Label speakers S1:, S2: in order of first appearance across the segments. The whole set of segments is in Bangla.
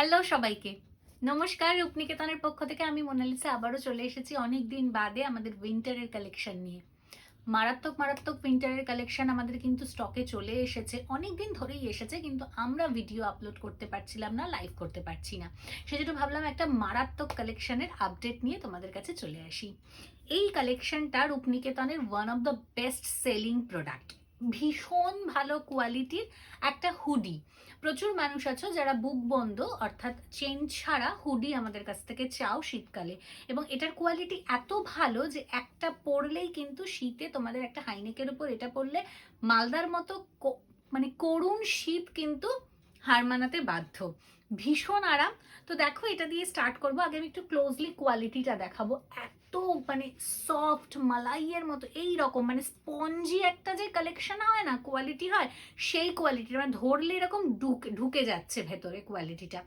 S1: হ্যালো সবাইকে, নমস্কার। রূপনিকেতনের পক্ষ থেকে আমি মোনালিসা আবারও চলে এসেছি অনেক দিন বাদে আমাদের উইন্টারের কালেকশন নিয়ে। মারাত্মক মারাত্মক উইন্টারের কালেকশন আমাদের কিন্তু স্টকে চলে এসেছে, অনেক দিন ধরেই এসেছে, কিন্তু আমরা ভিডিও আপলোড করতে পারছিলাম না, লাইভ করতে পারছি না। সেজন্য ভাবলাম একটা মারাত্মক কালেকশনের আপডেট নিয়ে তোমাদের কাছে চলে আসি। এই কালেকশনটা রূপনিকেতনের one of the best selling product. ভীষণ ভালো কোয়ালিটির একটা হুডি। প্রচুর মানুষ আছো যারা বুক বন্ধ অর্থাৎ চেন ছাড়া হুডি আমাদের কাছ থেকে চাও শীতকালে, এবং এটার কোয়ালিটি এত ভালো যে একটা পরলেই কিন্তু শীতে তোমাদের একটা হাইনেকের উপর এটা পরলে মালদার মতো মানে করুণ শীত কিন্তু হার মানাতে বাধ্য। ভীষণ আরাম। তো দেখো, এটা দিয়ে স্টার্ট করবো। আগে আমি একটু ক্লোজলি কোয়ালিটিটা দেখাবো। এত মানে সফট মালাইয়ের মতো এই রকম মানে স্পঞ্জি একটা যে কালেকশন হয় না, কোয়ালিটি হয় সেই কোয়ালিটি, মানে ধরলে এরকম ঢুকে যাচ্ছে ভেতরে, কোয়ালিটিটা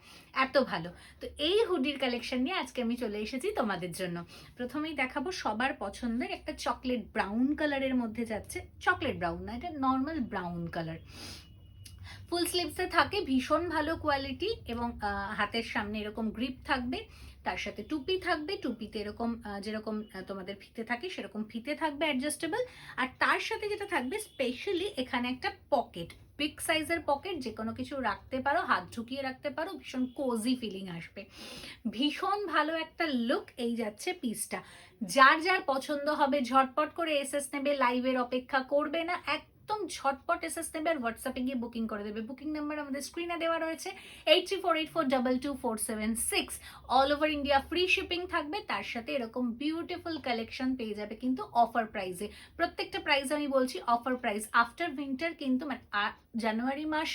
S1: এত ভালো। তো এই হুডির কালেকশন নিয়ে আজকে আমি চলে এসেছি তোমাদের জন্য। প্রথমেই দেখাবো সবার পছন্দের একটা চকলেট ব্রাউন কালারের মধ্যে যাচ্ছে। চকলেট ব্রাউন না, এটা নর্মাল ব্রাউন কালার। ফুল স্লিভসে থাকে, ভীষণ ভালো কোয়ালিটি, এবং হাতের সামনে এরকম গ্রিপ থাকবে, তার সাথে টুপি থাকবে। টুপিতে এরকম যেরকম তোমাদের ফিতে থাকে সেরকম ফিতে থাকবে অ্যাডজাস্টেবল। আর তার সাথে যেটা থাকবে স্পেশালি, এখানে একটা পকেট, বিগ সাইজের পকেট, যে কোনো কিছু রাখতে পারো, হাত ঢুকিয়ে রাখতে পারো, ভীষণ কোজি ফিলিং আসবে। ভীষণ ভালো একটা লুক। এই যাচ্ছে পিসটা। যার যার পছন্দ হবে ঝটপট করে এসএস নেবে, লাইভের অপেক্ষা করবে না, একদম ঝটপট এসএস নেবে আর হোয়াটসঅ্যাপে গিয়ে বুকিং করে দেবে। বুকিং নাম্বার আমাদের স্ক্রিনে দেওয়া রয়েছে 8348422476। All over India free shipping থাকবে, তার সাথে এরকম বিউটিফুল কালেকশন পেয়ে যাবে কিন্তু অফার প্রাইসে। প্রত্যেকটা প্রাইস আমি বলছি অফার প্রাইস। আফটার উইন্টার কিন্তু মানে জানুয়ারি মাস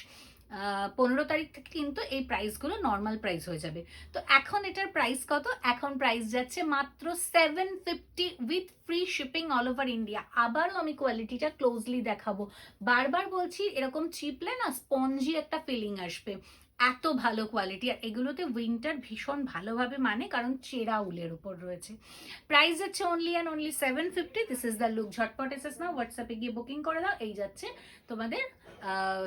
S1: 15 তারিখ থেকে কিন্তু এই প্রাইসগুলো নর্মাল প্রাইস হয়ে যাবে। তো এখন এটার প্রাইস কত? এখন প্রাইস যাচ্ছে মাত্র 750 with free shipping all over India. আবারও আমি কোয়ালিটিটা ক্লোজলি দেখাবো। বারবার বলছি, এরকম চিপলে না স্পঞ্জি একটা ফিলিং আসবে, এত ভালো কোয়ালিটি। আর এগুলোতে উইন্টার ভীষণ ভালোভাবে মানে, কারণ চেরা উলের উপর রয়েছে। প্রাইস যাচ্ছে only and only 750। This is the look. ঝটপট এসেস না, হোয়াটসঅ্যাপে গিয়ে বুকিং করে দাও। এই যাচ্ছে তোমাদের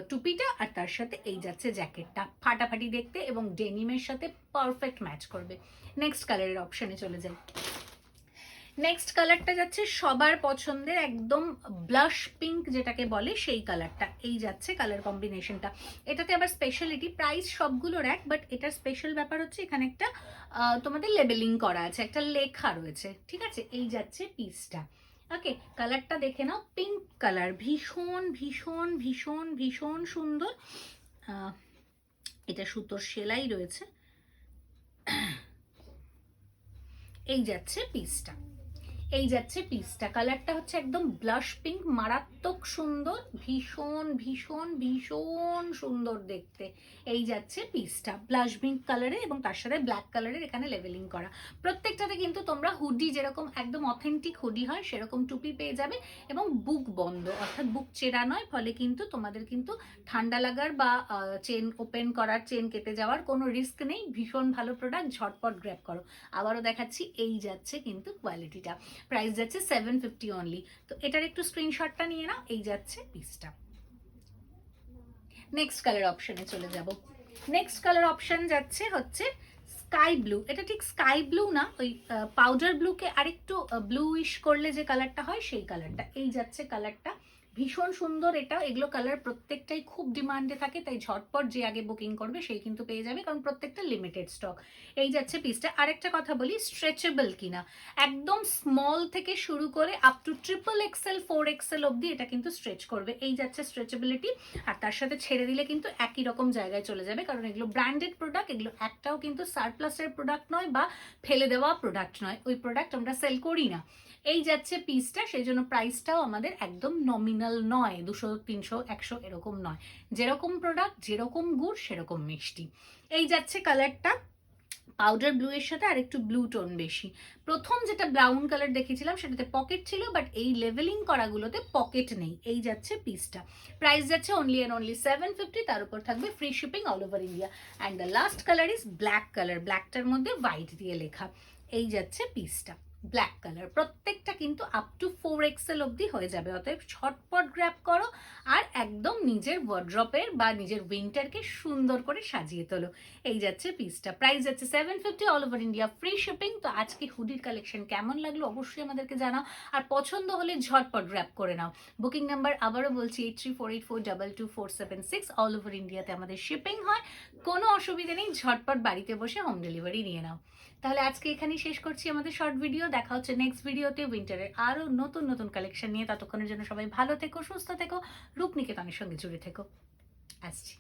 S1: টুপিটা, আর তার সাথে এই যাচ্ছে জ্যাকেটটা, ফাটাফাটি দেখতে এবং ডেনিমের সাথে পারফেক্ট ম্যাচ করবে। নেক্সট কালারের অপশনে চলে যাই। নেক্সট কালারটা যাচ্ছে সবার পছন্দের একদম ব্লাশ পিঙ্ক যেটাকে বলে, সেই কালারটা। এই যাচ্ছে কালার কম্বিনেশনটা। এটাতে আবার স্পেশালিটি, প্রাইস সবগুলোর এক, বাট এটার স্পেশাল ব্যাপার হচ্ছে এখানে একটা তোমাদের লেবেলিং করা আছে, একটা লেখা রয়েছে, ঠিক আছে। এই যাচ্ছে পিসটা। ওকে, কালারটা দেখে নাও, পিঙ্ক কালার, ভীষণ ভীষণ ভীষণ ভীষণ সুন্দর। এটা সুতোর সেলাই রয়েছে। এই যাচ্ছে পিসটা। এই যাচ্ছে পিসটা। কালারটা হচ্ছে একদম ব্লাশ পিঙ্ক, মারাত্মক সুন্দর, ভীষণ ভীষণ ভীষণ সুন্দর দেখতে। এই যাচ্ছে পিসটা ব্লাশ পিঙ্ক কালারে, এবং তার সাথে ব্ল্যাক কালারের এখানে লেভেলিং করা। প্রত্যেকটাতে কিন্তু তোমরা হুডি যেরকম একদম অথেন্টিক হুডি হয় সেরকম টুপি পেয়ে যাবে, এবং বুক বন্ধ অর্থাৎ বুক চেরা নয়, ফলে কিন্তু তোমাদের কিন্তু ঠান্ডা লাগার বা চেন ওপেন করার, চেন কেটে যাওয়ার কোনো রিস্ক নেই। ভীষণ ভালো প্রোডাক্ট, ঝটপট গ্র্যাব করো। আবারও দেখাচ্ছি, এই যাচ্ছে কিন্তু কোয়ালিটিটা। প্রাইস যাচ্ছে 750 অনলি। তো এটার একটু স্ক্রিনশটটা নিয়ে নাও। এই যাচ্ছে পিসটা। নেক্সট কালার অপশনে চলে যাব। নেক্সট কালার অপশন যাচ্ছে হচ্ছে স্কাই ব্লু। এটা ঠিক স্কাই ব্লু না, ওই পাউডার ব্লুকে আরেকটু ব্লুইশ করলে যে কালারটা হয় সেই কালারটা। এই যাচ্ছে কালারটা, ভীষণ সুন্দর। এটা এগুলো কালার প্রত্যেকটাই খুব ডিমান্ডে থাকে, তাই ঝটপট যে আগে বুকিং করবে সেই কিন্তু পেয়ে যাবে, কারণ প্রত্যেকটা লিমিটেড স্টক। এই যাচ্ছে পিসটা। আরেকটা কথা বলি, স্ট্রেচেবল কিনা, একদম স্মল থেকে শুরু করে আপ টু XXL 4XL অবধি এটা কিন্তু স্ট্রেচ করবে। এই যাচ্ছে স্ট্রেচেবিলিটি। আর তার সাথে ছেড়ে দিলে কিন্তু একই রকম জায়গায় চলে যাবে, কারণ এগুলো ব্র্যান্ডেড প্রোডাক্ট। এগুলো একটাও কিন্তু সারপ্লাসের প্রোডাক্ট নয় বা ফেলে দেওয়া প্রোডাক্ট নয়, ওই প্রোডাক্ট আমরা সেল করি না। এই যাচ্ছে পিসটা, সেই জন্য প্রাইসটাও আমাদের একদম নমিনাল নয়, 200 300 100 এরকম নয়। যেরকম প্রোডাক্ট, যেরকম গুড় সেরকম মিষ্টি। এই যাচ্ছে কালারটা, পাউডার ব্লু এর সাথে আর একটু ব্লু টোন বেশি। প্রথম যেটা ব্রাউন কালার দেখেছিলাম সেটাতে পকেট ছিল, বাট এই লেভেলিং করাগুলোতে পকেট নেই। এই যাচ্ছে পিসটা। প্রাইস যাচ্ছে অনলি অ্যান্ড অনলি 750। তার উপর থাকবে free shipping all over India. And the last colour is black colour, ব্ল্যাকটার মধ্যে হোয়াইট দিয়ে লেখা। এই যাচ্ছে পিসটা। ব্ল্যাক কালার, প্রত্যেকটা কিন্তু আপ টু 4XL অবধি হয়ে যাবে। অতএব ঝটপট গ্র্যাব করো আর একদম নিজের ওয়ার্ড্রপের বা নিজের উইন্টারকে সুন্দর করে সাজিয়ে তোলো। এই যাচ্ছে পিসটা, প্রাইস যাচ্ছে 750, all over India free shipping. তো আজকে হুডির কালেকশন কেমন লাগলো অবশ্যই আমাদেরকে জানাও, আর পছন্দ হলে ঝটপট গ্র্যাব করে নাও। বুকিং নাম্বার আবারও বলছি 8348422476, অল ওভার ইন্ডিয়াতে আমাদের শিপিং হয়, কোনো অসুবিধা নেই, ঝটপট বাড়িতে বসে হোম ডেলিভারি নিয়ে নাও। তাহলে আজকে এখানেই শেষ করছি আমাদের শর্ট ভিডিও। দেখা হচ্ছে নেক্সট ভিডিওতে উইন্টারের আরও নতুন নতুন কালেকশন নিয়ে। ততক্ষণের জন্য সবাই ভালো থেকো, সুস্থ থেকো, রূপনিকেতনের সঙ্গে জুড়ে থেকো। আসছি।